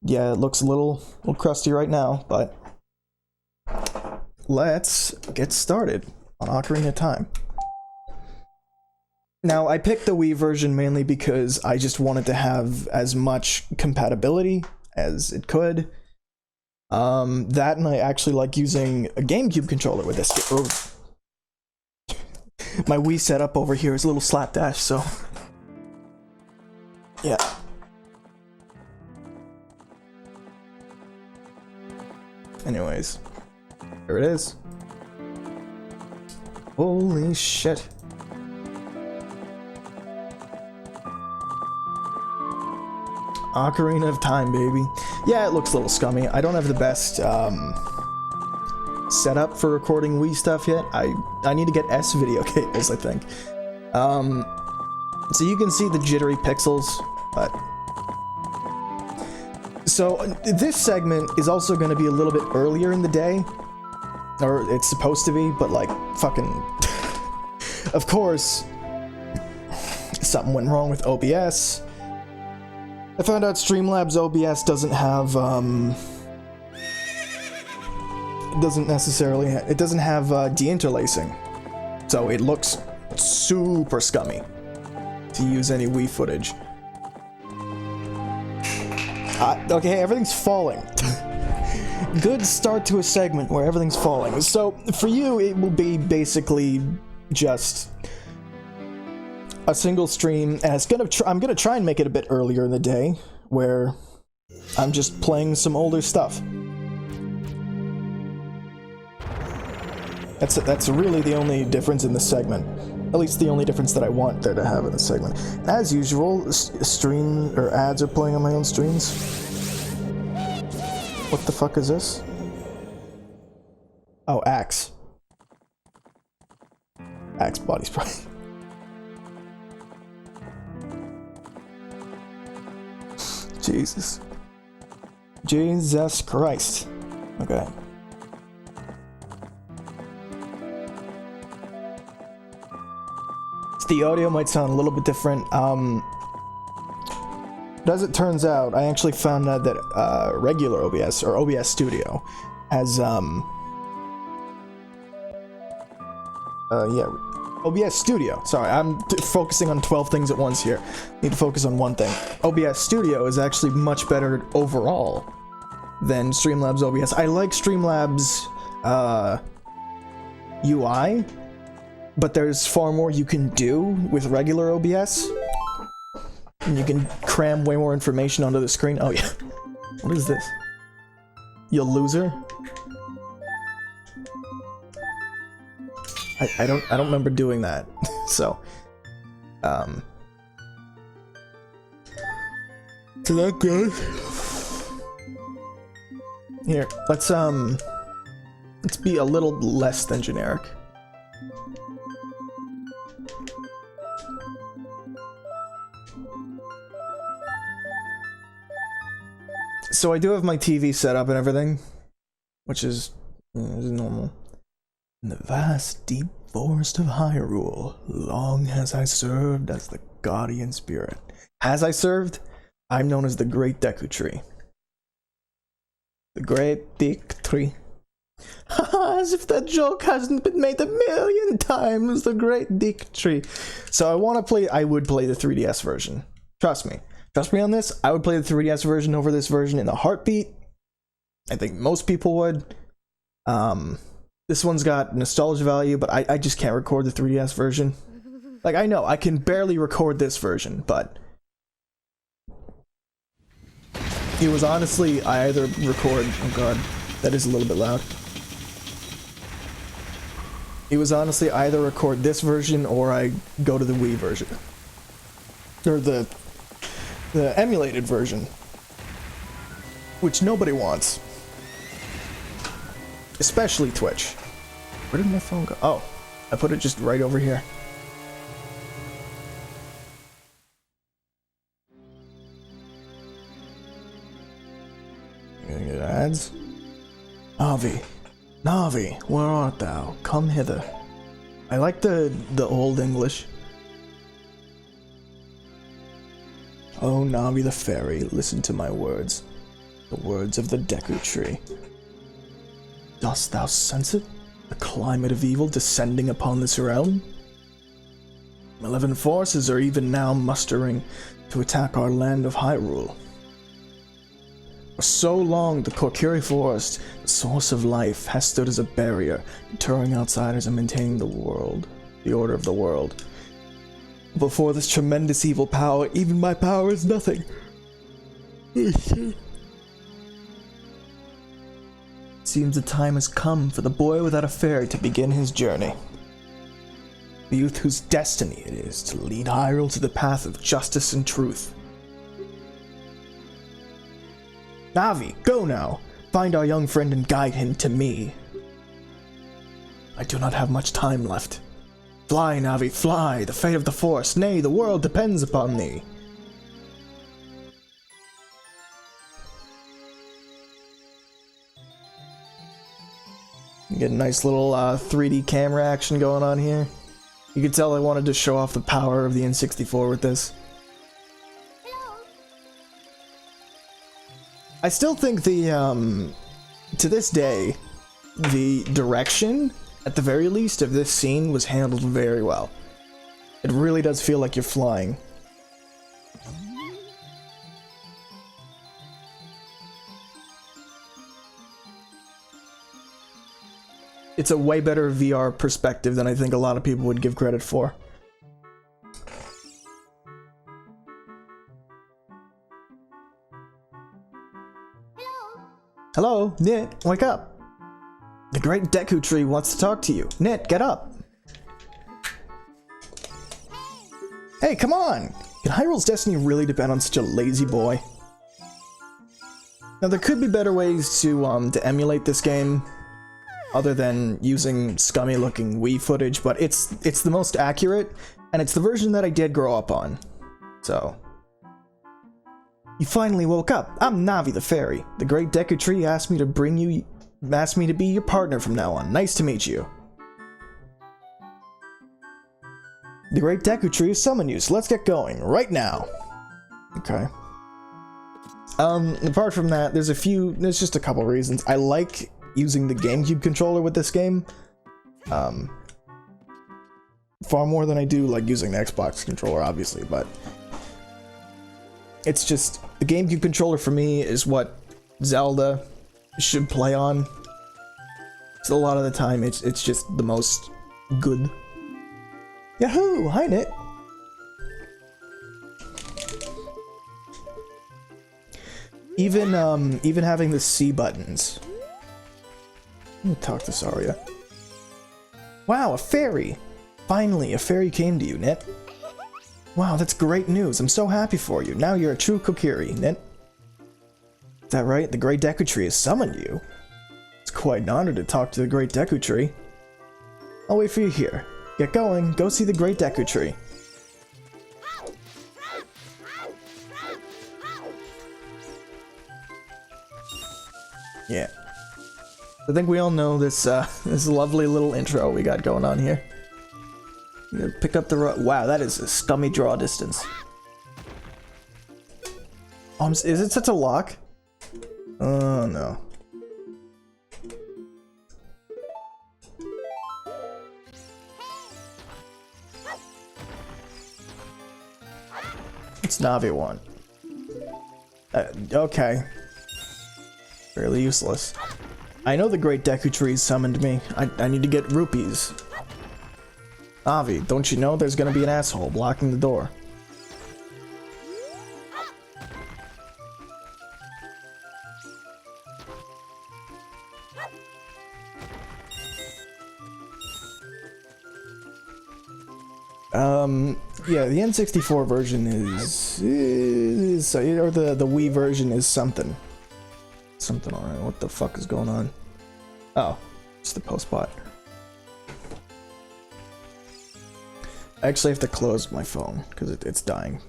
Yeah, it looks a little crusty right now, but let's get started on Ocarina of Time. Now, I picked the Wii version mainly because I just wanted to have as much compatibility as it could. That, and I actually like using a GameCube controller with this. My Wii setup over here is a little slapdash, so yeah. Anyways, here it is. Holy shit. Ocarina of Time, baby. Yeah, it looks a little scummy. I don't have the best setup for recording Wii stuff yet. I need to get S video cables, I think. So you can see the jittery pixels, but so this segment is also going to be a little bit earlier in the day, or it's supposed to be, but like fucking of course something went wrong with OBS. I found out Streamlabs OBS doesn't have it doesn't have deinterlacing, so it looks super scummy to use any Wii footage. Okay, everything's falling. Good start to a segment where everything's falling. So for you, it will be basically just a single stream, and I'm gonna try and make it a bit earlier in the day, where I'm just playing some older stuff. That's really the only difference in this segment. At least the only difference that I want there to have in the segment. As usual, stream or ads are playing on my own streams. What the fuck is this? Oh, Axe. Axe body spray. Jesus. Jesus Christ. Okay. The audio might sound a little bit different. But as it turns out, I actually found out that regular OBS, or OBS Studio, has OBS Studio. Sorry, I'm focusing on 12 things at once here. Need to focus on one thing. OBS Studio is actually much better overall than Streamlabs OBS. I like Streamlabs UI, but there's far more you can do with regular OBS. And you can cram way more information onto the screen. Oh yeah. What is this? You loser? I don't remember doing that. So so that good. Here, let's be a little less than generic. So I do have my TV set up and everything, which is normal. In the vast, deep forest of Hyrule, long has I served as the guardian spirit. Has I served? I'm known as the Great Deku Tree. The Great Deku Tree. As if that joke hasn't been made a million times, the Great Deku Tree. So I would play the 3DS version. Trust me. Trust me on this, I would play the 3DS version over this version in a heartbeat. I think most people would. This one's got nostalgia value, but I just can't record the 3DS version. Like, I know, I can barely record this version, but it was honestly, I either record... Oh god, that is a little bit loud. It was honestly either record this version or I go to the Wii version. Or the emulated version, which nobody wants, especially Twitch. Where did my phone go? Oh, I put it just right over here. You gonna get ads? Navi, where art thou? Come hither. I like the old English. Oh, Navi the fairy, listen to my words. The words of the Deku Tree. Dost thou sense it? The climate of evil descending upon this realm? Malevolent forces are even now mustering to attack our land of Hyrule. For so long, the Kokiri Forest, the source of life, has stood as a barrier, deterring outsiders and maintaining the order of the world. Before this tremendous evil power, even my power is nothing. Seems the time has come for the boy without a fairy to begin his journey. The youth whose destiny it is to lead Hyrule to the path of justice and truth. Navi, go now! Find our young friend and guide him to me. I do not have much time left. Fly, Navi, fly! The fate of the forest, nay, the world depends upon thee. You get a nice little 3D camera action going on here. You can tell I wanted to show off the power of the N64 with this. I still think the, to this day, the direction, at the very least, of this scene was handled very well. It really does feel like you're flying. It's a way better VR perspective than I think a lot of people would give credit for. Hello, Knytt, wake up. The great Deku Tree wants to talk to you. Knytt, get up. Hey, come on! Can Hyrule's destiny really depend on such a lazy boy? Now, there could be better ways to emulate this game, other than using scummy-looking Wii footage, but it's the most accurate, and it's the version that I did grow up on. So, you finally woke up. I'm Navi the fairy. The great Deku Tree asked me to be your partner from now on. Nice to meet you. The great Deku Tree has summoned you, so let's get going right now. Okay. Apart from that, there's just a couple reasons. I like using the GameCube controller with this game. Far more than I do like using the Xbox controller, obviously, but it's just the GameCube controller for me is what Zelda should play on. So a lot of the time it's just the most good. Yahoo! Hi, Knytt. Even having the C buttons. Let me talk to Saria. Wow, a fairy! Finally, a fairy came to you, Knytt. Wow, that's great news. I'm so happy for you. Now you're a true Kokiri, Knytt. Is that right? The Great Deku Tree has summoned you. It's quite an honor to talk to the Great Deku Tree. I'll wait for you here. Get going. Go see the Great Deku Tree. Yeah. I think we all know this this lovely little intro we got going on here. You gotta pick up the wow, that is a scummy draw distance. Is it such a lock? Oh no. What's Navi want? Okay. Fairly useless. I know the Great Deku Tree summoned me. I need to get rupees. Navi, don't you know there's gonna be an asshole blocking the door? Yeah, the N64 version is or the Wii version is something. Something alright. What the fuck is going on? Oh, it's the post bot. I actually have to close my phone because it's dying.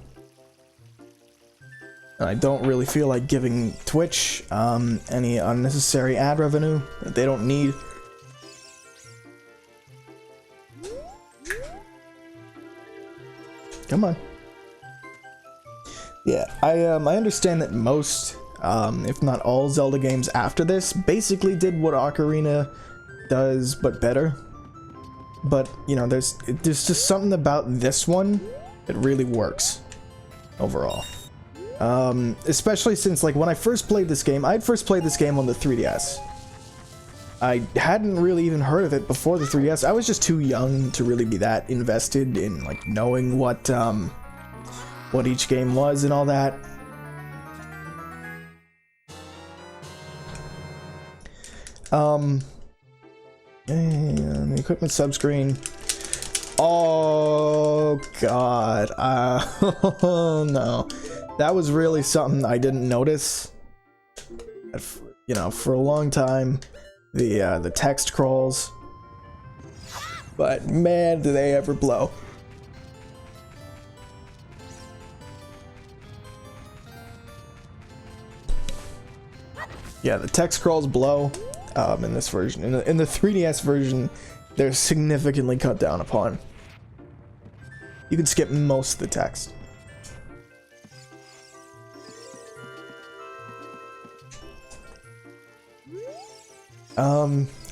And I don't really feel like giving Twitch any unnecessary ad revenue that they don't need. Come on. Yeah, I understand that most if not all Zelda games after this, basically did what Ocarina does, but better. But, you know, there's just something about this one that really works overall. Especially since, like, when I first played this game, I'd first played this game on the 3DS. I hadn't really even heard of it before the 3DS. I was just too young to really be that invested in, like, knowing what each game was and all that. The equipment subscreen. Oh god. Oh no. That was really something I didn't notice. You know, for a long time. The text crawls. But man, do they ever blow. Yeah, the text crawls blow in this version. In the 3DS version, they're significantly cut down upon. You can skip most of the text.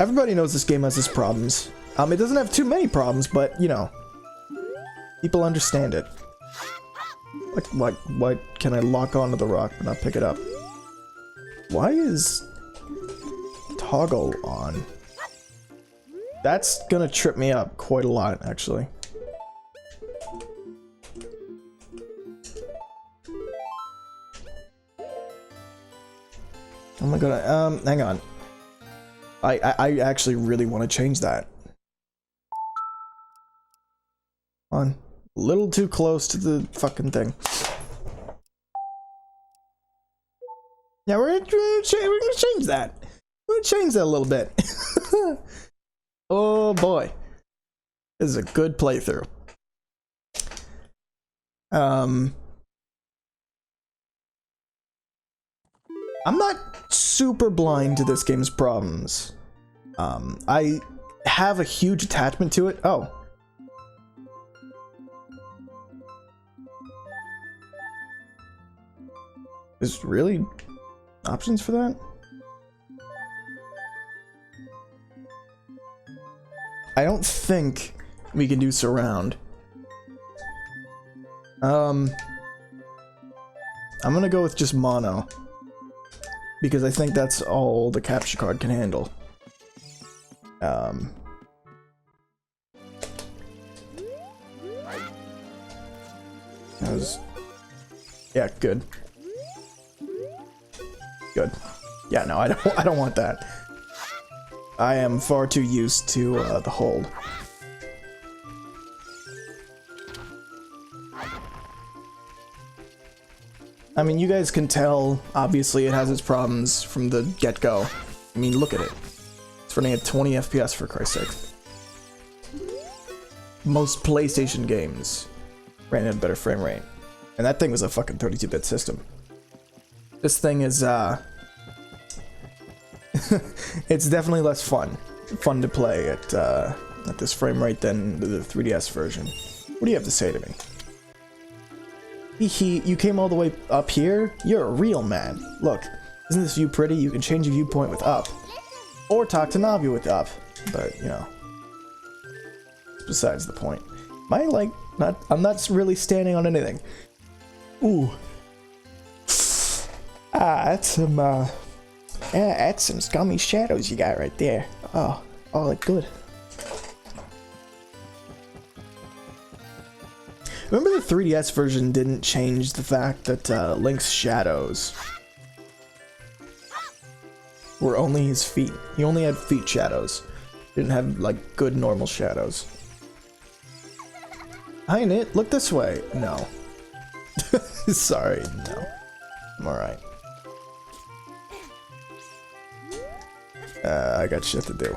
Everybody knows this game has its problems. It doesn't have too many problems, but, you know, people understand it. Like, why can I lock onto the rock but not pick it up? Why is toggle on? That's gonna trip me up quite a lot, actually. Oh my god, hang on. I actually really want to change that. On. A little too close to the fucking thing. Yeah, we're gonna change that. We're gonna change that a little bit. Oh boy. This is a good playthrough. I'm not super blind to this game's problems. I have a huge attachment to it. Oh. There's really options for that? I don't think we can do surround. I'm gonna go with just mono. Because I think that's all the capture card can handle. Yeah, good. Good. Yeah, no, I don't want that. I am far too used to the hold. I mean, you guys can tell, obviously it has its problems from the get-go. I mean, look at it. It's running at 20 FPS for Christ's sake. Most PlayStation games ran at a better frame rate. And that thing was a fucking 32-bit system. This thing is, it's definitely less fun to play at this frame rate than the 3DS version. What do you have to say to me? You came all the way up here? You're a real man. Look, isn't this view pretty? You can change your viewpoint with up. Or talk to Navi with up. But, you know. Besides the point. I'm not really standing on anything. Ooh. That's some scummy shadows you got right there. Oh, like good. Remember the 3DS version didn't change the fact that Link's shadows were only his feet. He only had feet shadows. Didn't have, like, good normal shadows. Hi, Knytt, look this way. No. Sorry, no. I'm alright. I got shit to do.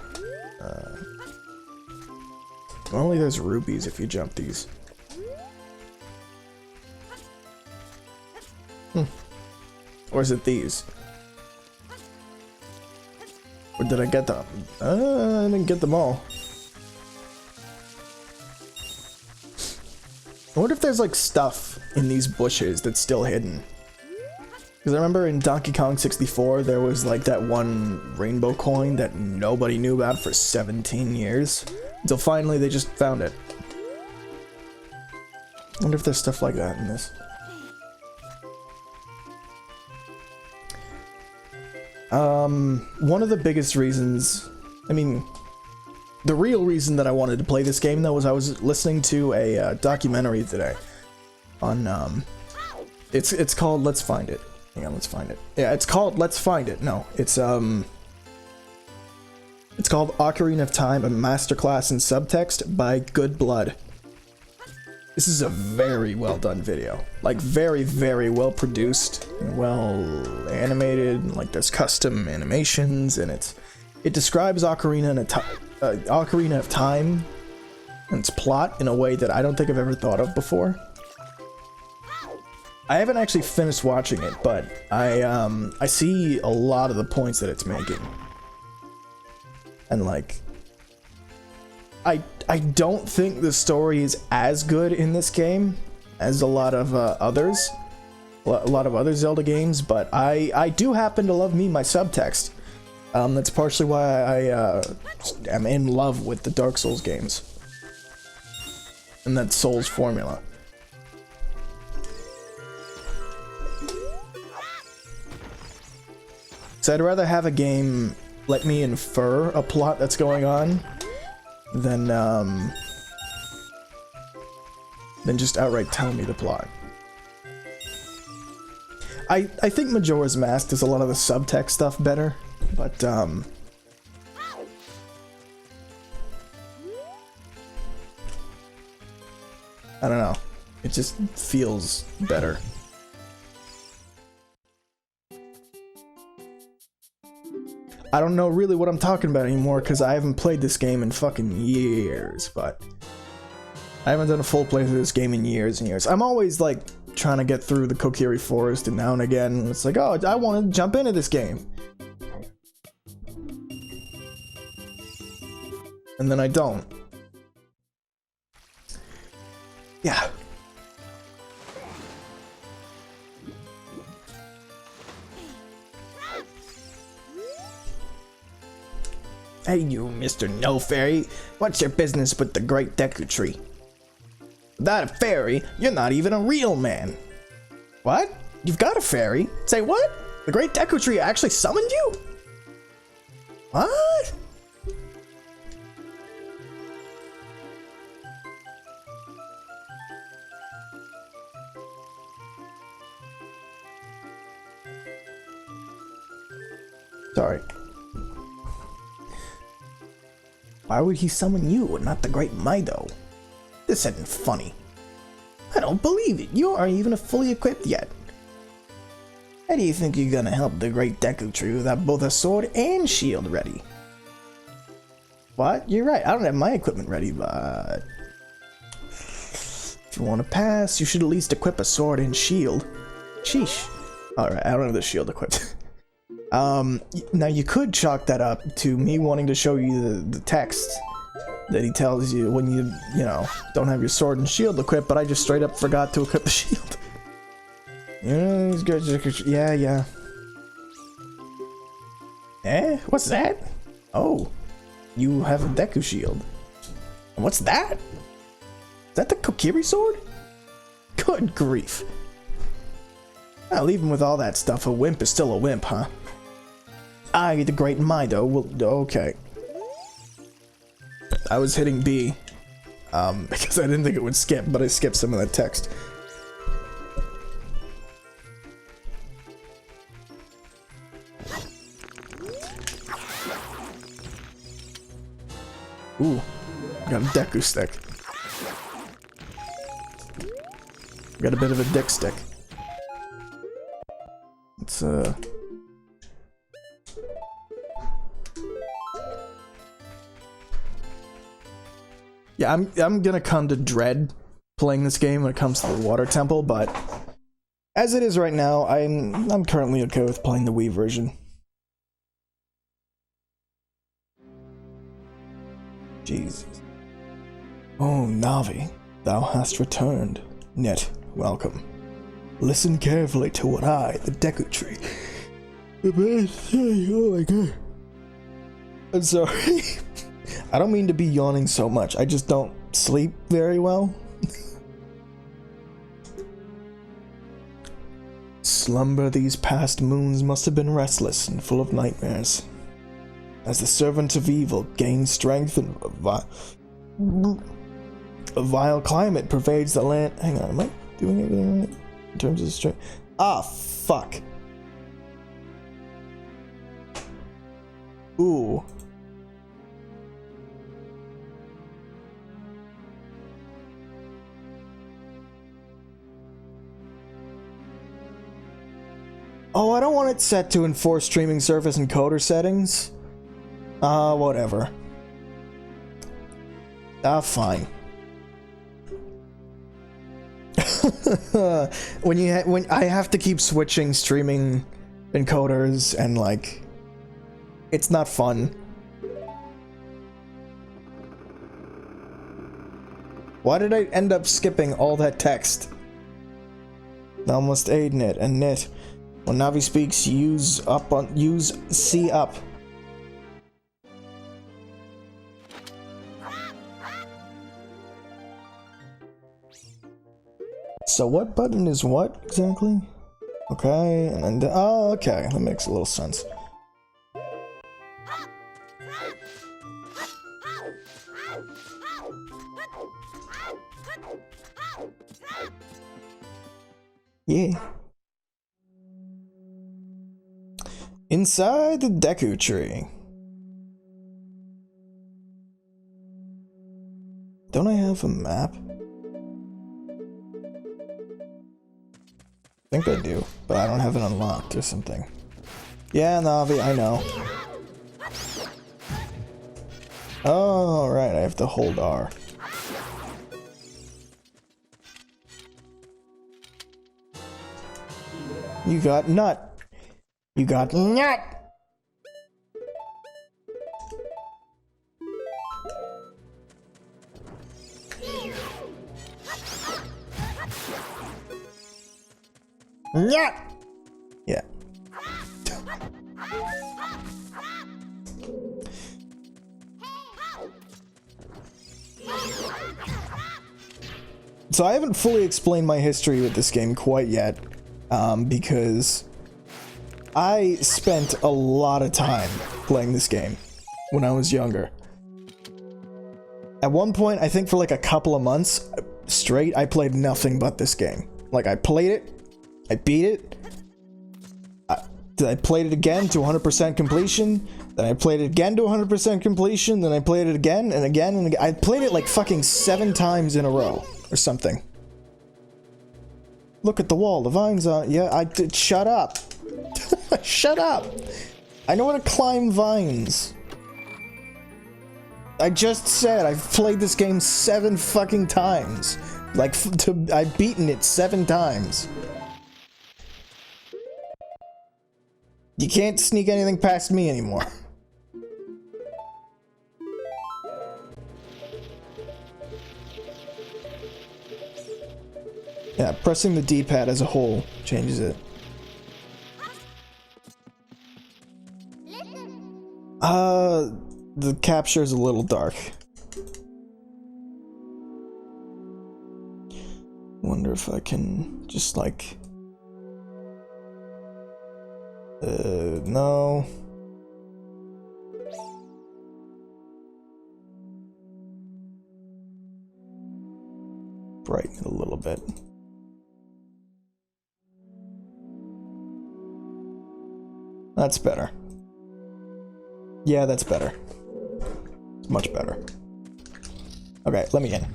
Only there's rubies if you jump these. Or is it these? Or did I get them? I didn't get them all. I wonder if there's like stuff in these bushes that's still hidden. Because I remember in Donkey Kong 64, there was like that one rainbow coin that nobody knew about for 17 years. Until finally they just found it. I wonder if there's stuff like that in this. One of the biggest reasons, I mean, the real reason that I wanted to play this game though was I was listening to a documentary today on, it's called Let's Find It. Hang on, let's find it. Yeah, it's called Let's Find It. No, it's called Ocarina of Time, a masterclass in subtext by Good Blood. This is a very well done video. Like, very, very well produced, and well animated, like there's custom animations, and it describes Ocarina of Time and its plot in a way that I don't think I've ever thought of before. I haven't actually finished watching it, but I see a lot of the points that it's making. And like, I don't think the story is as good in this game as a lot of others. A lot of other Zelda games, but I do happen to love me my subtext. That's partially why I am in love with the Dark Souls games. And that Souls formula. So I'd rather have a game let me infer a plot that's going on than just outright tell me the plot. I think Majora's Mask does a lot of the subtext stuff better, but I don't know. It just feels better. I don't know really what I'm talking about anymore because I haven't played this game in fucking years, but I haven't done a full playthrough of this game in years and years. I'm always like trying to get through the Kokiri Forest, and now and again it's like, oh, I want to jump into this game. And then I don't. Yeah. Hey you, Mr. No Fairy, what's your business with the Great Deku Tree? Without a fairy, you're not even a real man. What? You've got a fairy? Say what? The Great Deku Tree actually summoned you? What? Sorry. Why would he summon you and not the Great Mido? This isn't funny. I don't believe it. You aren't even fully equipped yet. How do you think you're gonna help the Great Deku Tree without both a sword and shield ready? What? You're right. I don't have my equipment ready, but if you want to pass, you should at least equip a sword and shield. Sheesh. Alright, I don't have the shield equipped. Now you could chalk that up to me wanting to show you the text that he tells you when you know, don't have your sword and shield equipped, but I just straight up forgot to equip the shield. Yeah, yeah. Eh? What's that? Oh, you have a Deku shield. And what's that? Is that the Kokiri sword? Good grief. Well, even with all that stuff, a wimp is still a wimp, huh? I, the Great Mido, will... Okay. I was hitting B, because I didn't think it would skip, but I skipped some of that text. Ooh, got a Deku stick. Got a bit of a dick stick. It's yeah, I'm gonna come to dread playing this game when it comes to the Water Temple, but as it is right now, I'm currently okay with playing the Wii version. Jesus. Oh, Navi, thou hast returned. Knytt, welcome. Listen carefully to what I, the Deku Tree, oh my god. I'm sorry. I don't mean to be yawning so much. I just don't sleep very well. Slumber these past moons must have been restless and full of nightmares. As the servant of evil gains strength and a vile climate pervades the land. Hang on, am I doing everything right? In terms of strength? Ah, fuck. Ooh. Oh, I don't want it set to enforce streaming service encoder settings. Whatever. Fine. when I have to keep switching streaming encoders and like, it's not fun. Why did I end up skipping all that text? Thou must aid Knytt and Knytt. When Navi speaks, use C up. So what button is what exactly? Okay, and then oh, okay, that makes a little sense. Yeah. Inside the Deku Tree. Don't I have a map? I think I do, but I don't have it unlocked or something. Yeah, Navi, I know. Oh, right, I have to hold R. You got nut. You got nut. Nut. Yeah. So I haven't fully explained my history with this game quite yet, because I spent a lot of time playing this game when I was younger. At one point, I think for like a couple of months straight, I played nothing but this game. Like, I played it, I beat it, I played it again to 100% completion, then I played it again to 100% completion, then I played it again and again and again. I played it like fucking 7 times in a row, or something. Look at the wall, the vines are- yeah, I did- shut up. Shut up! I know how to climb vines. I just said I've played this game 7 fucking times. Like, I've beaten it 7 times. You can't sneak anything past me anymore. Yeah, pressing the D-pad as a whole changes it. The capture is a little dark. Wonder if I can just like... no. Brighten it a little bit. That's better. Yeah, that's better. It's much better. Okay, let me in.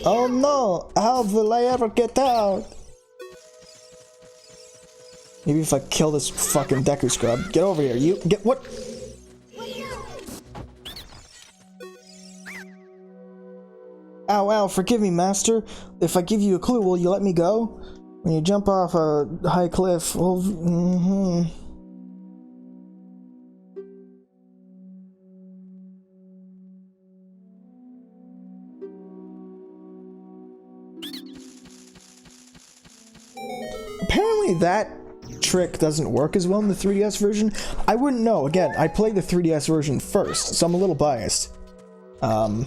Oh no! How will I ever get out? Maybe if I kill this fucking Deku scrub. Get over here, you- get- what? Ow, ow, forgive me, master. If I give you a clue, will you let me go? When you jump off a high cliff, well, that trick doesn't work as well in the 3DS version. I wouldn't know. Again, I played the 3DS version first, so I'm a little biased. And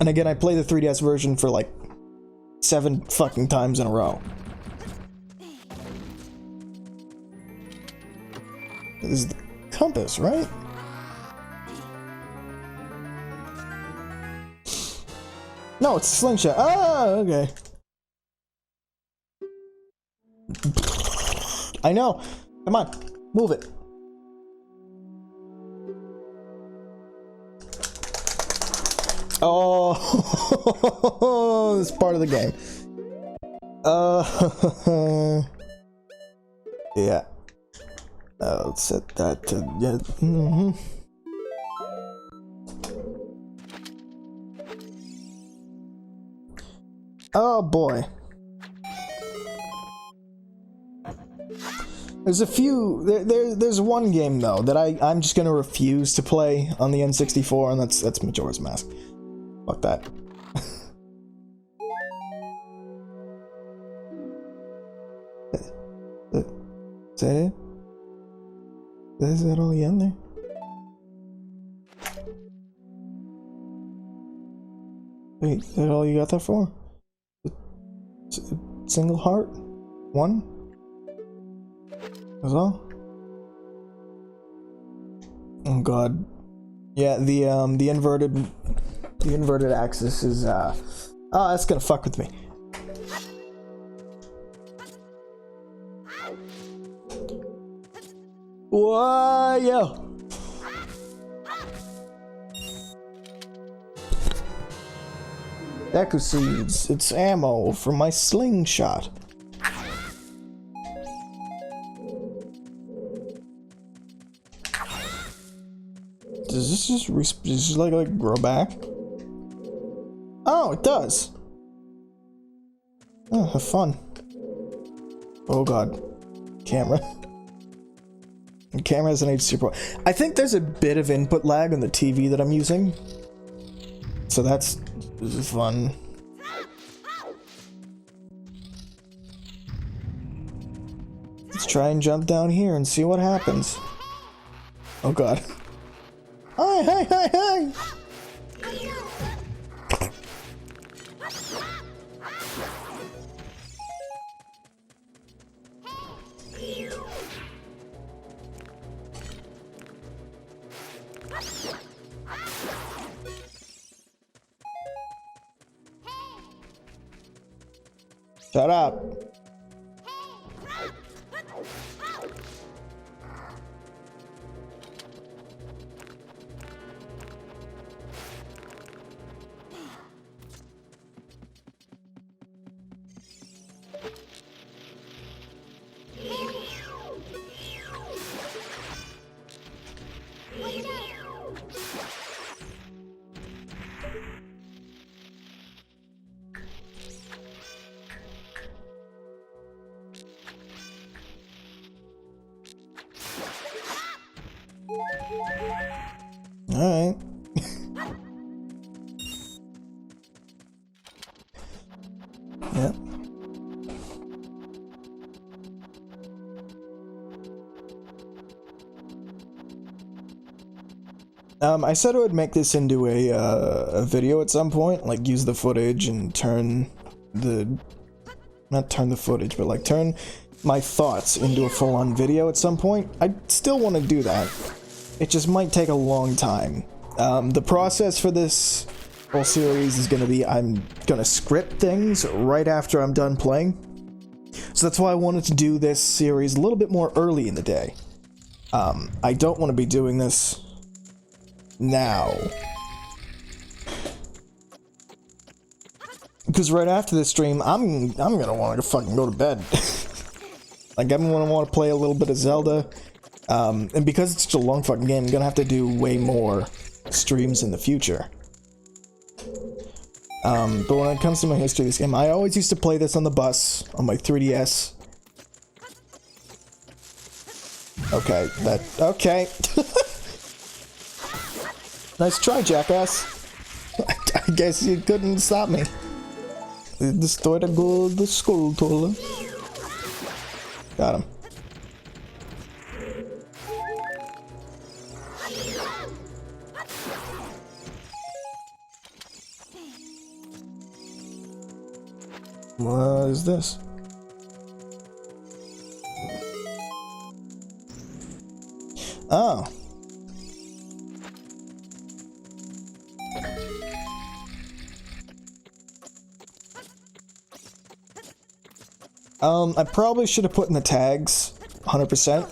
again, I played the 3DS version for like 7 fucking times in a row. This is the compass, right? No, it's a slingshot. Oh, okay. I know. Come on, move it. Oh, this is part of the game. Yeah. Let's set that to yeah. Oh boy. There's a few. There's one game though that I'm just gonna refuse to play on the N64, and that's Majora's Mask. Fuck that. Is that it? Is that all you in there? Wait, is that all you got that for? Single heart? One? That's all? Oh god. Yeah, the inverted axis is oh, that's gonna fuck with me. Whoa, yo. Deku seeds. It's ammo for my slingshot. Does this just like grow back? Oh, it does. Oh, have fun. Oh god. Camera. The camera has an HD Pro. I think there's a bit of input lag on the TV that I'm using. So this is fun. Let's try and jump down here and see what happens. Oh god. Hi, hi, hi, hi! Shut up. Alright. Yep. I said I would make this into a video at some point, like use the footage and not turn the footage, but like turn my thoughts into a full-on video at some point. I still want to do that. It just might take a long time. The process for this whole series is gonna be I'm gonna script things right after I'm done playing. So that's why I wanted to do this series a little bit more early in the day. I don't want to be doing this now. Because right after this stream, I'm gonna want to fucking go to bed. Like, I'm gonna want to play a little bit of Zelda. And because it's such a long fucking game, I'm gonna have to do way more streams in the future. But when it comes to my history of this game, I always used to play this on the bus, on my 3DS. Okay, okay. Nice try, jackass. I guess you couldn't stop me. Destroy the gold, the skull toller. Got him. What is this? Oh. I probably should have put in the tags 100%,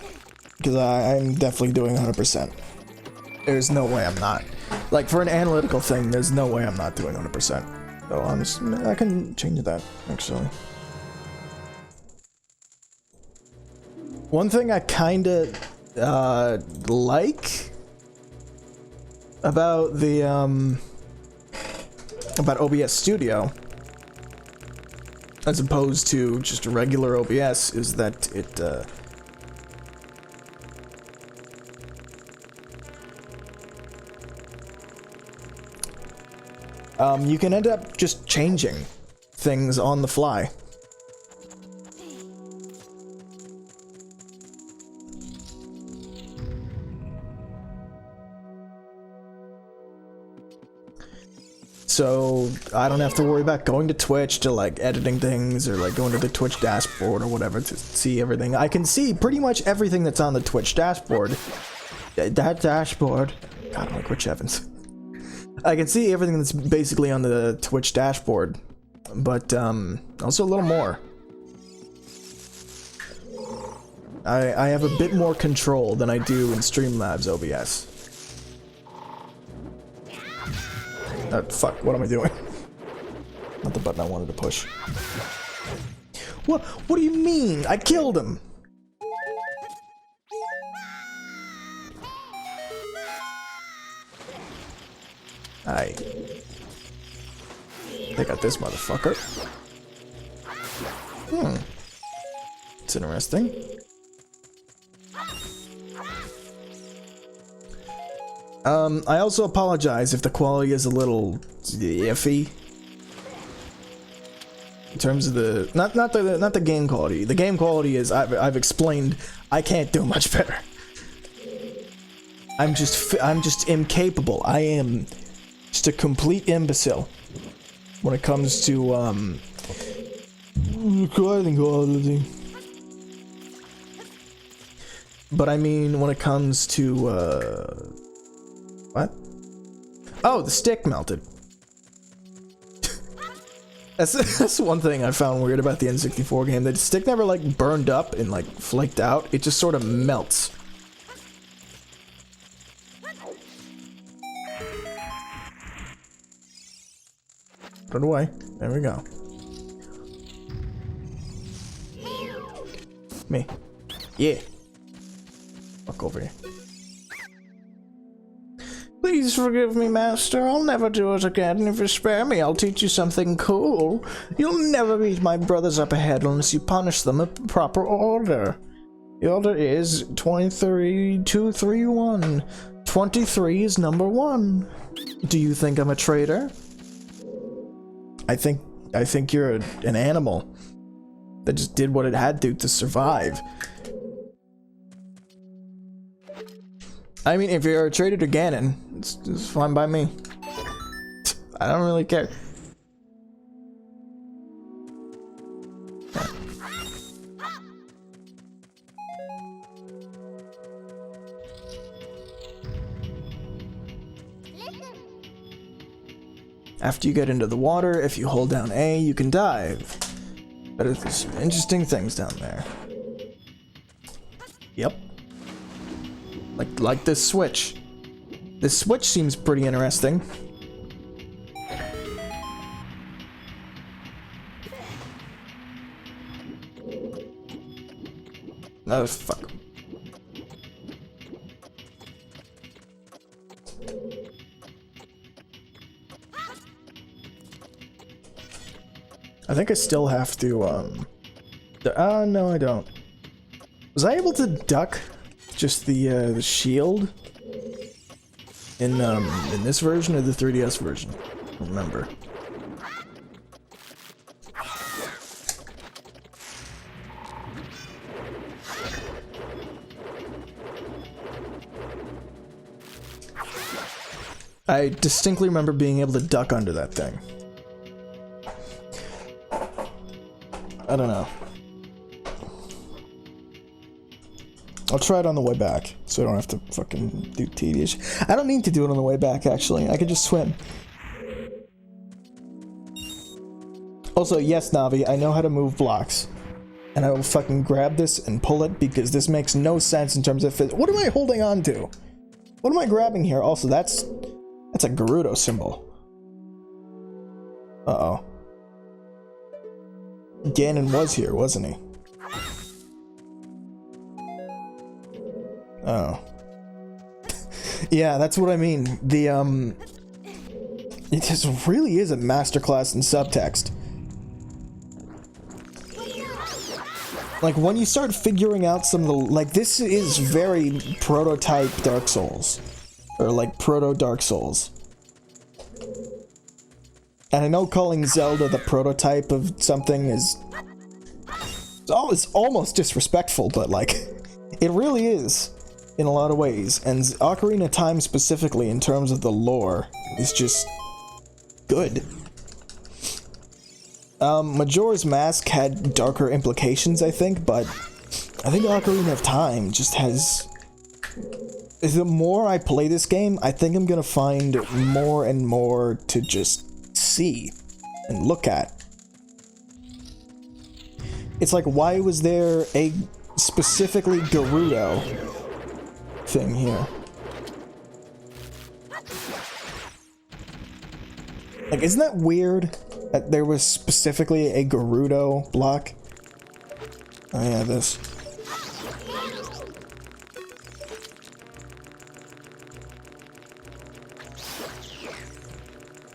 because I'm definitely doing 100%. There's no way I'm not. Like, for an analytical thing, there's no way I'm not doing 100%. So honestly, I can change that, actually. One thing I kinda, like about the, about OBS Studio, as opposed to just a regular OBS, is that it, you can end up just changing things on the fly. So I don't have to worry about going to Twitch to like editing things or like going to the Twitch dashboard or whatever to see everything. I can see pretty much everything that's on the Twitch dashboard. That dashboard. God, I'm like Rich Evans. I can see everything that's basically on the Twitch dashboard, but also a little more. I have a bit more control than I do in Streamlabs OBS. Fuck, what am I doing? Not the button I wanted to push. What do you mean? I killed him! I got this motherfucker. It's interesting. I also apologize if the quality is a little iffy. In terms of the not the game quality. The game quality is I've explained I can't do much better. I'm just incapable. I am just a complete imbecile when it comes to recording quality. But I mean when it comes to what? Oh, the stick melted. That's one thing I found weird about the N64 game. The stick never like burned up and like flaked out. It just sort of melts. Put it away. There we go. Me. Yeah. Fuck over here. Please forgive me, Master. I'll never do it again. If you spare me, I'll teach you something cool. You'll never beat my brothers up ahead unless you punish them in proper order. The order is 23, 2, 3, 1. 23 is number 1. Do you think I'm a traitor? I think you're an animal that just did what it had to survive. I mean, if you're a traitor to Ganon, it's fine by me. I don't really care. After you get into the water, if you hold down A, you can dive. But there's some interesting things down there. Yep. Like this switch. This switch seems pretty interesting. Oh, fuck. I think I still have to, no I don't. Was I able to duck just the shield in this version or the 3DS version? I don't remember. I distinctly remember being able to duck under that thing. I don't know. I'll try it on the way back, so I don't have to fucking do tedious. I don't need to do it on the way back, actually. I could just swim. Also, yes, Navi, I know how to move blocks. And I will fucking grab this and pull it because this makes no sense in terms of what am I holding on to? What am I grabbing here? Also, that's a Gerudo symbol. Uh-oh. Ganon was here, wasn't he? Oh. Yeah, that's what I mean. It just really is a masterclass in subtext. Like, when you start figuring out some of the, like, this is very prototype Dark Souls. Or, like, proto-Dark Souls. And I know calling Zelda the prototype of something is... it's almost disrespectful, but, like, it really is. In a lot of ways. And Ocarina of Time specifically, in terms of the lore, is just... good. Majora's Mask had darker implications, I think, but I think Ocarina of Time just has... the more I play this game, I think I'm gonna find more and more to just see and look at. It's like, why was there a specifically Gerudo thing here? Like, isn't that weird? That there was specifically a Gerudo block? Oh yeah, this.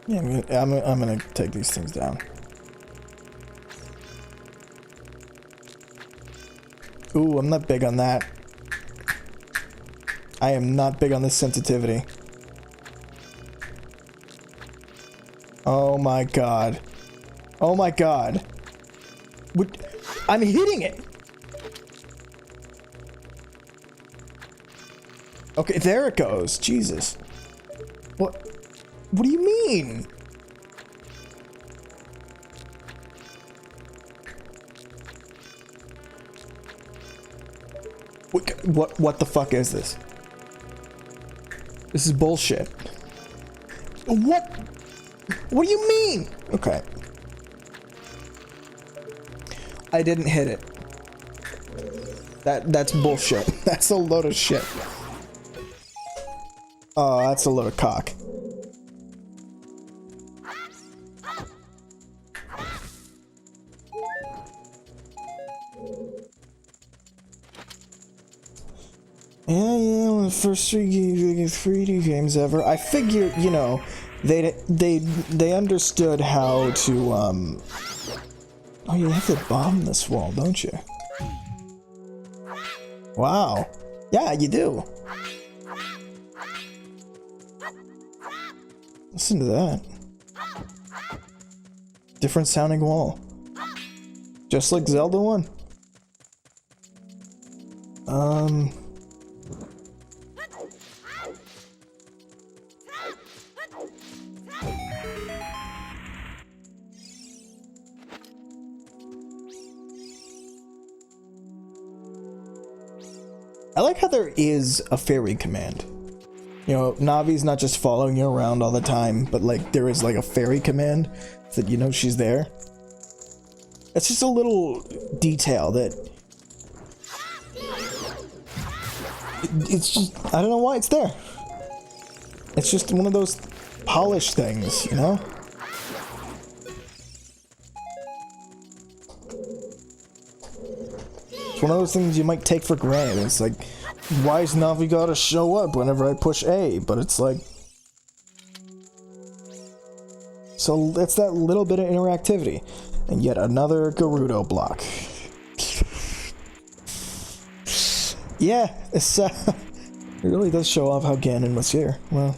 Yeah, I'm gonna take these things down. Ooh, I'm not big on that. I am not big on this sensitivity. Oh my god. Oh my god. What? I'm hitting it! Okay, there it goes. Jesus. What? What do you mean? What the fuck is this? This is bullshit. What? What do you mean? Okay. I didn't hit it. That's bullshit. That's a load of shit. Oh, that's a load of cock. Yeah, one of the first 3D games ever. I figured, you know, they understood how to, oh, you have to bomb this wall, don't you? Wow. Yeah, you do. Listen to that. Different sounding wall. Just like Zelda 1. I like how there is a fairy command. You know, Navi's not just following you around all the time, but like there is like a fairy command that you know she's there. It's just a little detail that it's just, I don't know why it's there. It's just one of those polished things, you know? It's one of those things you might take for granted. It's like, why is Navi gotta show up whenever I push A? But it's like... so it's that little bit of interactivity. And yet another Gerudo block. Yeah, it's it really does show off how Ganon was here. Well...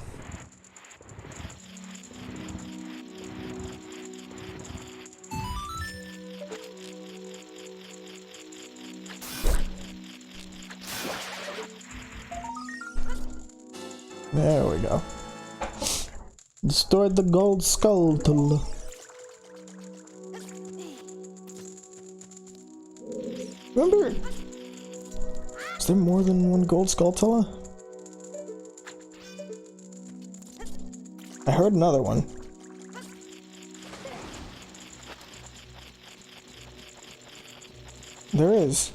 there we go. Destroyed the gold skull. Remember? Is there more than one gold skull? I heard another one. There is.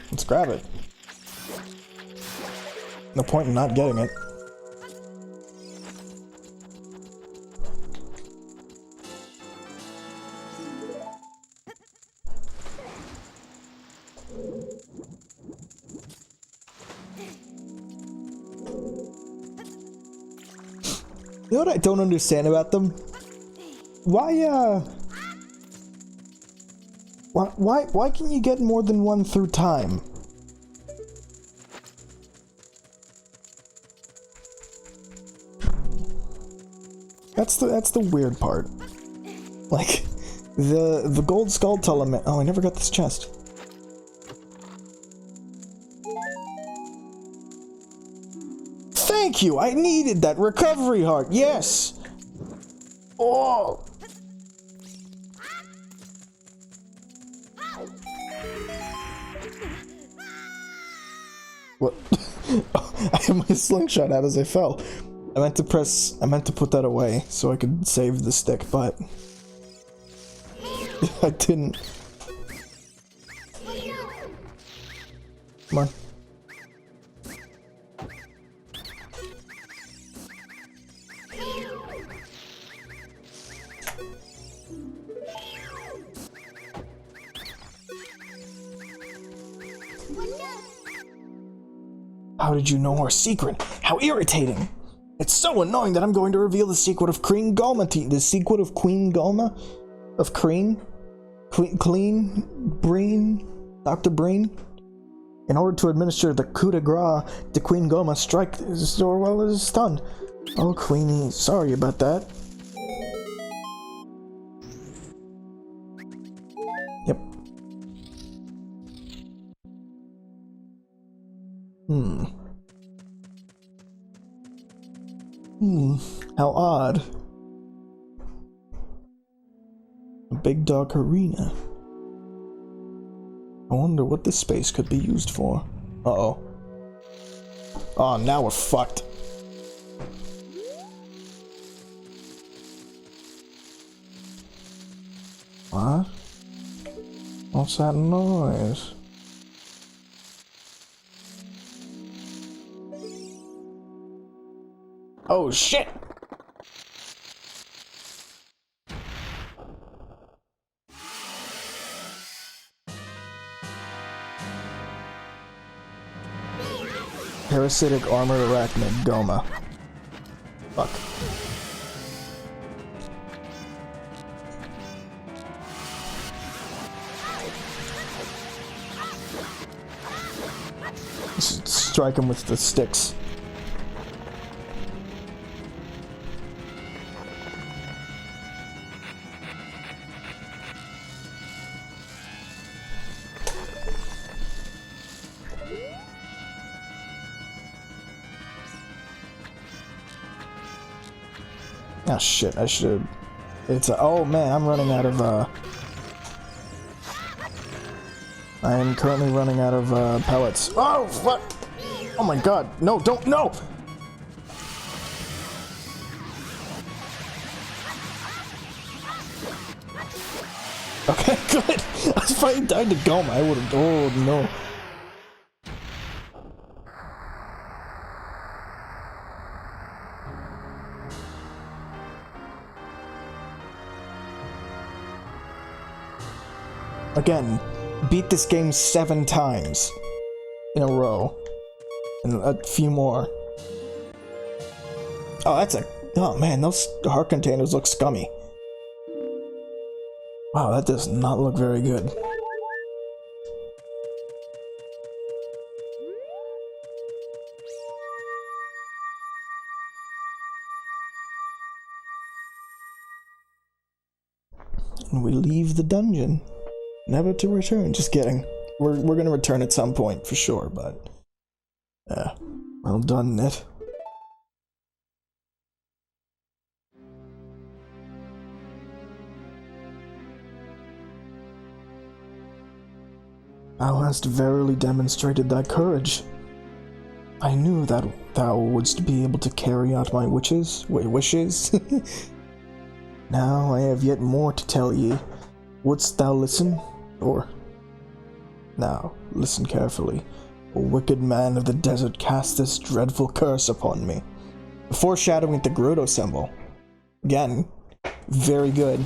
Let's grab it. No point in not getting it. You know what I don't understand about them? Why can you get more than one through time? That's the weird part. Like, the gold skull element. Oh, I never got this chest. Thank you! I needed that recovery heart! Yes! Oh! What? I had my slingshot out as I fell. I meant to put that away so I could save the stick, but I didn't. Come on. How did you know our secret? How irritating! It's so annoying that I'm going to reveal the secret of Queen Goma to you. The secret of Queen Goma? Of Crean? Breen? Dr. Breen? In order to administer the coup de grace to Queen Goma, strike Zorwell is stunned. Oh, Queenie, sorry about that. Yep. How odd. A big dark arena. I wonder what this space could be used for. Uh-oh. Oh, now we're fucked. What? What's that noise? Oh shit! Parasitic armored arachnid Goma. Fuck. Just strike him with the sticks. Oh shit, I should. It's a. Oh man, I'm running out of. I am currently running out of pellets. Oh, what? Oh my god, no, don't, no! Okay, good. If I had died to Goma, I would have. Oh no. Again, beat this game 7 times in a row. And a few more. Oh, that's a... Oh man, those heart containers look scummy. Wow, that does not look very good. and we leave the dungeon, never to return. Just kidding. We're gonna return at some point for sure, but well done, Knytt. Thou hast verily demonstrated thy courage. I knew that thou wouldst be able to carry out my wishes. Now I have yet more to tell ye. Wouldst thou listen? Now, listen carefully. A wicked man of the desert cast this dreadful curse upon me. Foreshadowing the Gerudo symbol. Again, very good.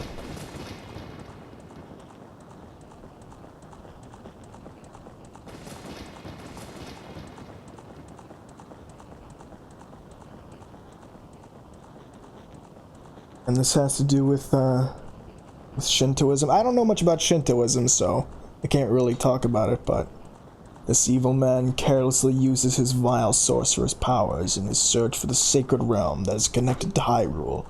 And this has to do with Shintoism. I don't know much about Shintoism, so I can't really talk about it, but this evil man carelessly uses his vile sorcerer's powers in his search for the sacred realm that is connected to Hyrule.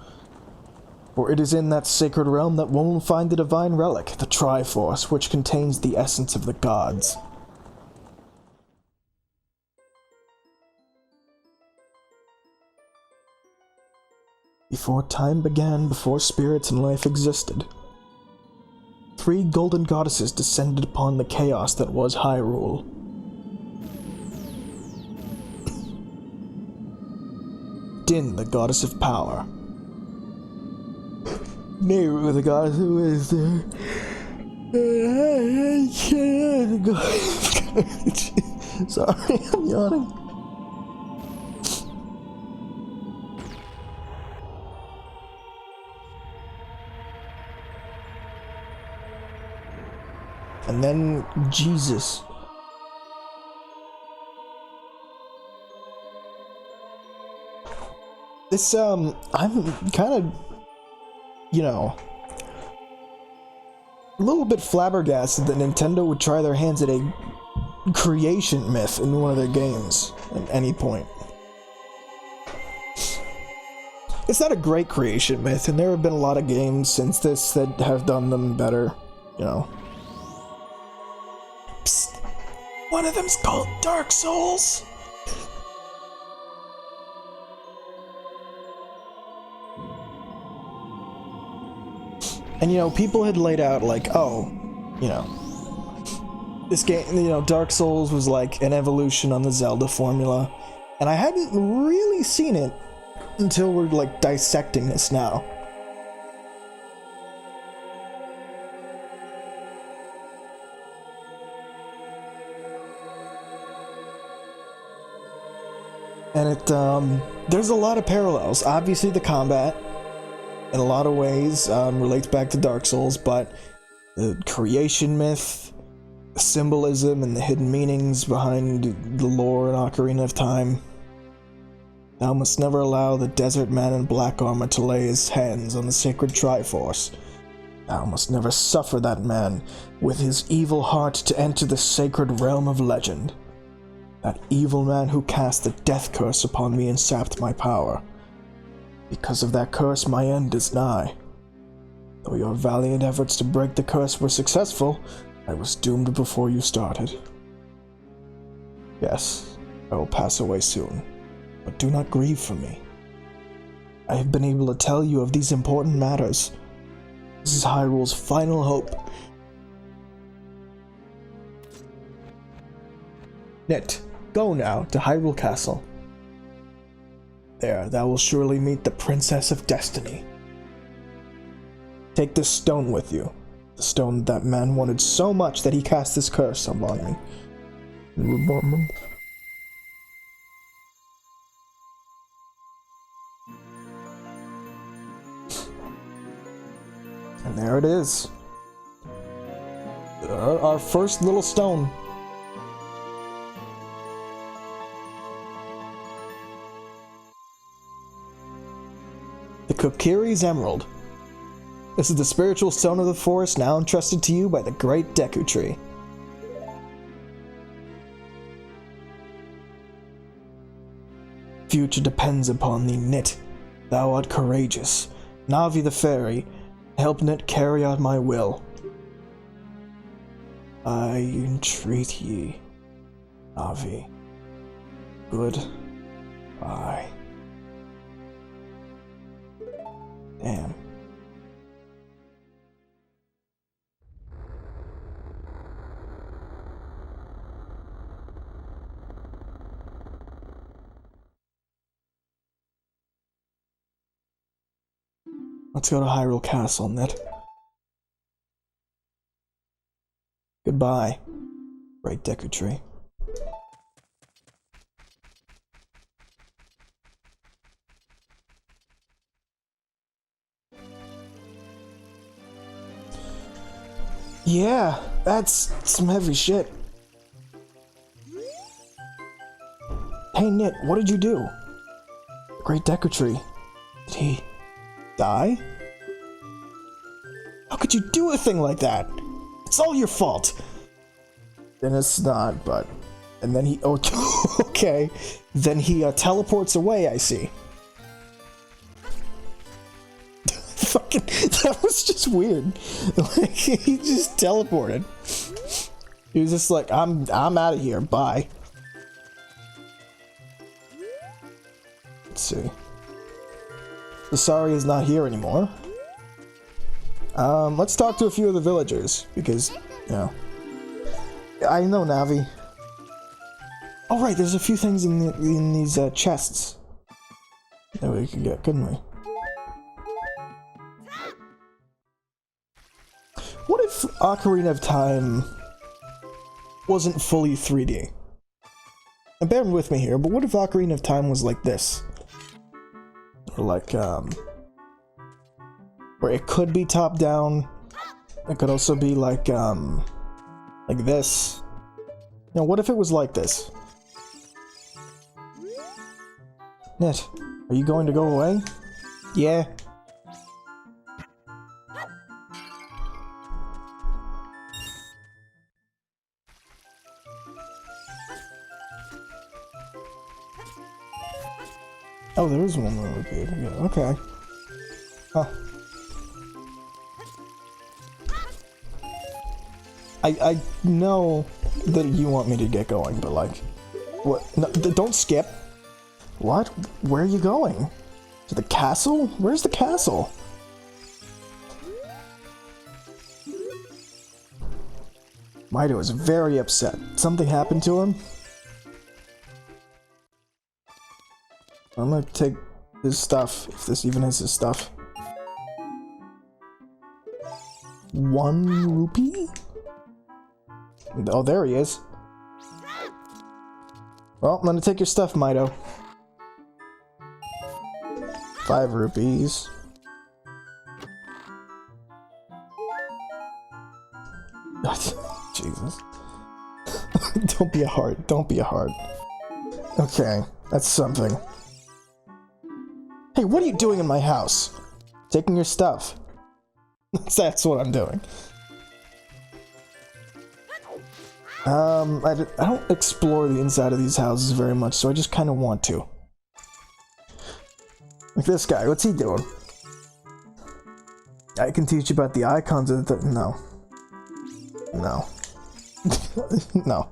For it is in that sacred realm that one will find the divine relic, the Triforce, which contains the essence of the gods. Before time began, before spirits and life existed, 3 golden goddesses descended upon the chaos that was Hyrule. Din, the goddess of power. Nehru, the goddess of wisdom. Sorry, I'm yawning. And then Jesus. This, I'm kind of, a little bit flabbergasted that Nintendo would try their hands at a creation myth in one of their games at any point. It's not a great creation myth, and there have been a lot of games since this that have done them better, Psst. One of them's called Dark Souls. And people had laid out like, this game, Dark Souls was like an evolution on the Zelda formula. And I hadn't really seen it until we're like dissecting this now. And there's a lot of parallels. Obviously the combat, in a lot of ways, relates back to Dark Souls, but the creation myth, symbolism, and the hidden meanings behind the lore in Ocarina of Time. Thou must never allow the desert man in black armor to lay his hands on the sacred Triforce. Thou must never suffer that man with his evil heart to enter the sacred realm of legend. That evil man who cast the death curse upon me and sapped my power. Because of that curse, my end is nigh. Though your valiant efforts to break the curse were successful, I was doomed before you started. Yes, I will pass away soon, but do not grieve for me. I have been able to tell you of these important matters. This is Hyrule's final hope. Knytt, go now to Hyrule Castle. There, thou will surely meet the Princess of Destiny. Take this stone with you. The stone that man wanted so much that he cast this curse upon me. And there it is. Our first little stone. The Kokiri's Emerald. This is the spiritual stone of the forest now entrusted to you by the great Deku Tree. Future depends upon thee, Knytt. Thou art courageous. Navi the fairy Help Knytt carry out my will. I entreat ye, Navi. Goodbye. Damn. Let's go to Hyrule Castle, Knytt. Goodbye, Bright Deku Tree. Yeah, that's some heavy shit. Hey Knytt, what did you do? Great Deku Tree. Did he die? How could you do a thing like that? It's all your fault. Then it's not, but... And then he... Oh, okay. Then he teleports away, I see. Fucking... That was just weird. Like, he just teleported. He was just like, I'm out of here, bye. Let's see. Asari is not here anymore. Let's talk to a few of the villagers, because, you know... I know, Navi. Oh right, there's a few things in these chests that we could get, couldn't we? What if Ocarina of Time wasn't fully 3D? And bear with me here, but what if Ocarina of Time was like this? Or like, where it could be top down. It could also be like this. Now, what if it was like this? Knytt, are you going to go away? Yeah. Oh, there is one that would be. Yeah, okay. Huh. I know that you want me to get going, but like, what? No, don't skip. What? Where are you going? To the castle? Where's the castle? Mido is very upset. Something happened to him? I'm gonna take his stuff, if this even is his stuff. 1 rupee? Oh, there he is. Well, I'm gonna take your stuff, Mido. 5 rupees. Jesus. Don't be a heart. Don't be a heart. Okay, that's something. Hey, what are you doing in my house? Taking your stuff. That's what I'm doing. I don't explore the inside of these houses very much, so I just kind of want to. Like this guy, what's he doing? I can teach you about the icons of the... No. No. No.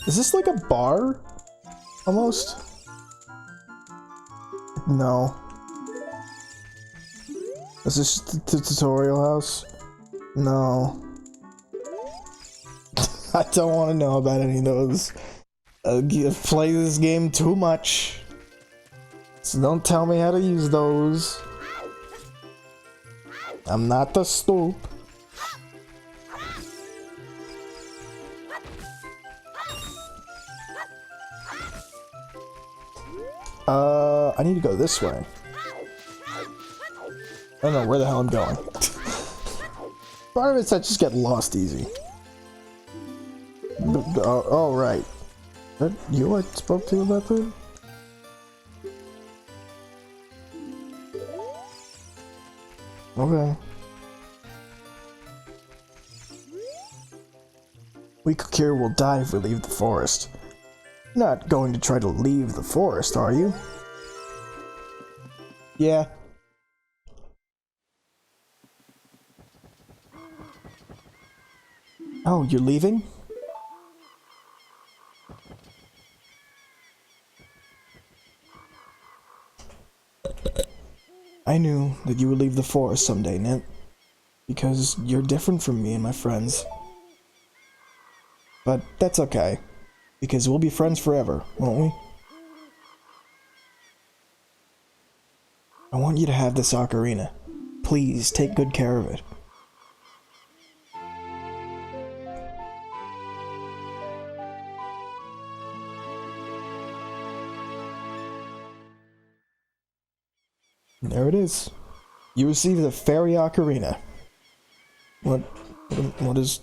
Is this like a bar? Almost? No. Is this the tutorial house? No. I don't want to know about any of those. I've played this game too much. So don't tell me how to use those. I'm not the stoop. I need to go this way. I don't know where the hell I'm going. Part of it's I just get lost easy. Oh, right. Is that you I spoke to about that? Okay. We Kokiri will die if we leave the forest. Not going to try to leave the forest, are you? Yeah. Oh, you're leaving? I knew that you would leave the forest someday, Knytt. Because you're different from me and my friends. But that's okay. Because we'll be friends forever, won't we? I want you to have this ocarina. Please, take good care of it. There it is. You receive the fairy ocarina. What is...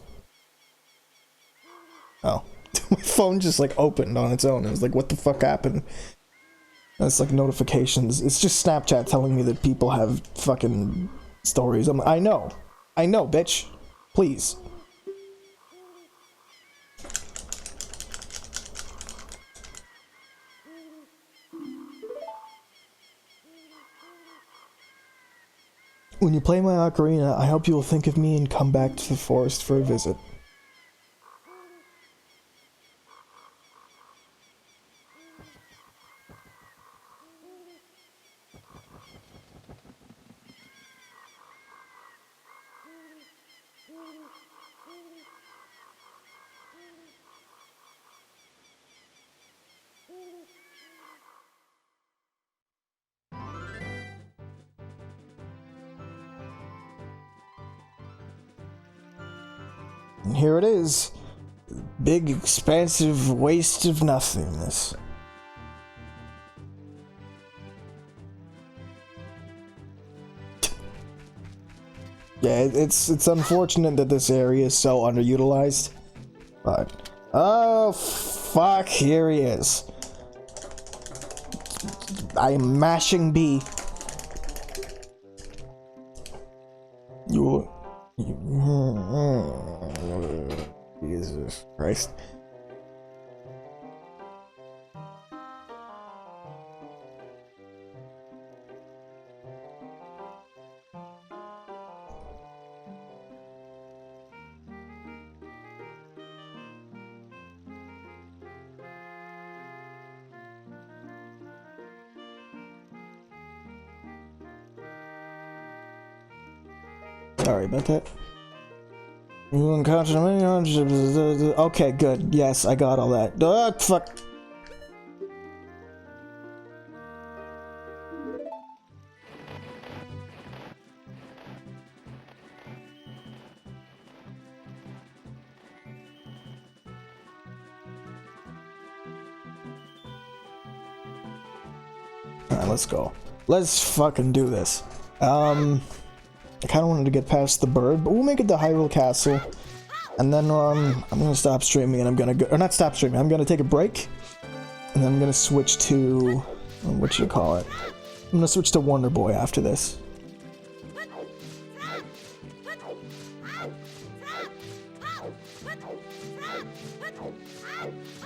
Oh. My phone just like opened on its own. I was like, what the fuck happened? That's like notifications. It's just Snapchat telling me that people have fucking stories. I know, bitch. Please. When you play my ocarina, I hope you will think of me and come back to the forest for a visit. And here it is. Big, expansive waste of nothingness. Yeah, it's unfortunate that this area is so underutilized. But... Oh, fuck, here he is. I am mashing B. Jesus Christ. Sorry about that. Okay, good. Yes, I got all that. Fuck. Alright, let's go. Let's fucking do this. I kind of wanted to get past the bird, but we'll make it to Hyrule Castle. And then, I'm gonna stop streaming and I'm gonna go- or not stop streaming, I'm gonna take a break. And then I'm gonna switch to... what should you call it? I'm gonna switch to Wonder Boy after this.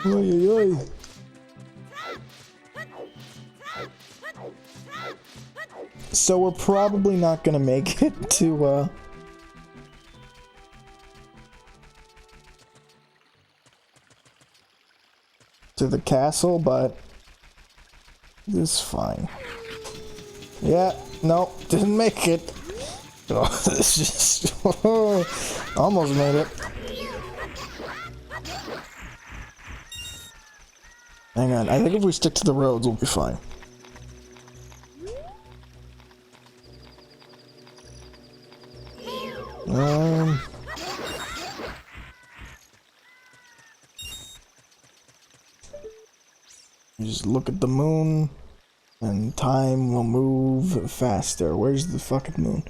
Oy, oy, oy. So we're probably not gonna make it to, to the castle, but this is fine. Yeah, no, didn't make it. Oh, this just almost made it. Hang on, I think if we stick to the roads, we'll be fine. You just look at the moon, and time will move faster. Where's the fucking moon?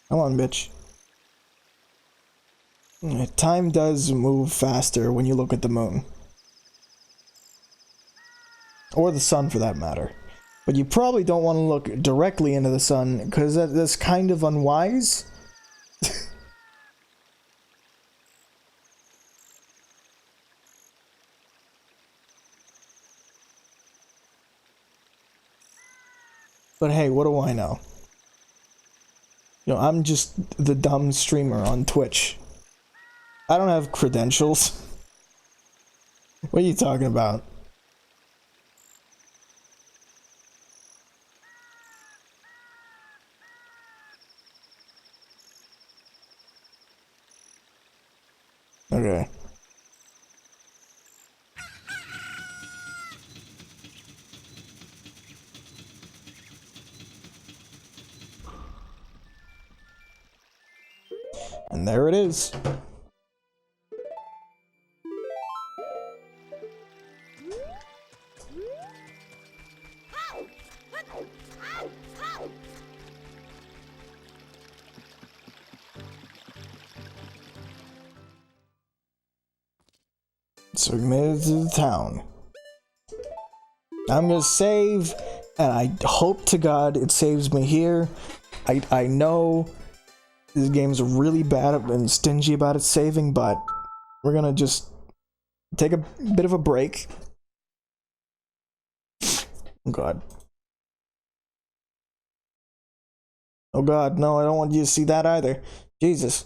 Come on, bitch. Time does move faster when you look at the moon. Or the sun, for that matter. But you probably don't want to look directly into the sun, because that's kind of unwise. But hey, what do I know? You know, I'm just the dumb streamer on Twitch. I don't have credentials. What are you talking about? Okay. And there it is. So we made it to the town. I'm gonna save, and I hope to God it saves me here. I know this game's really bad and stingy about its saving, but we're gonna just take a bit of a break. Oh God. Oh God, no, I don't want you to see that either. Jesus.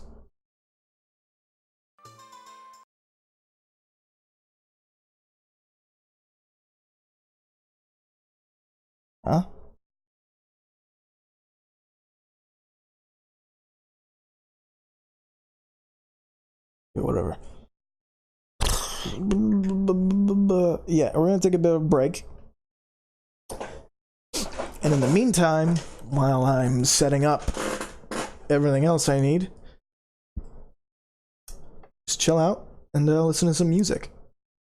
Huh? Yeah, whatever. Yeah, we're gonna take a bit of a break. And in the meantime, while I'm setting up everything else I need, just chill out and listen to some music.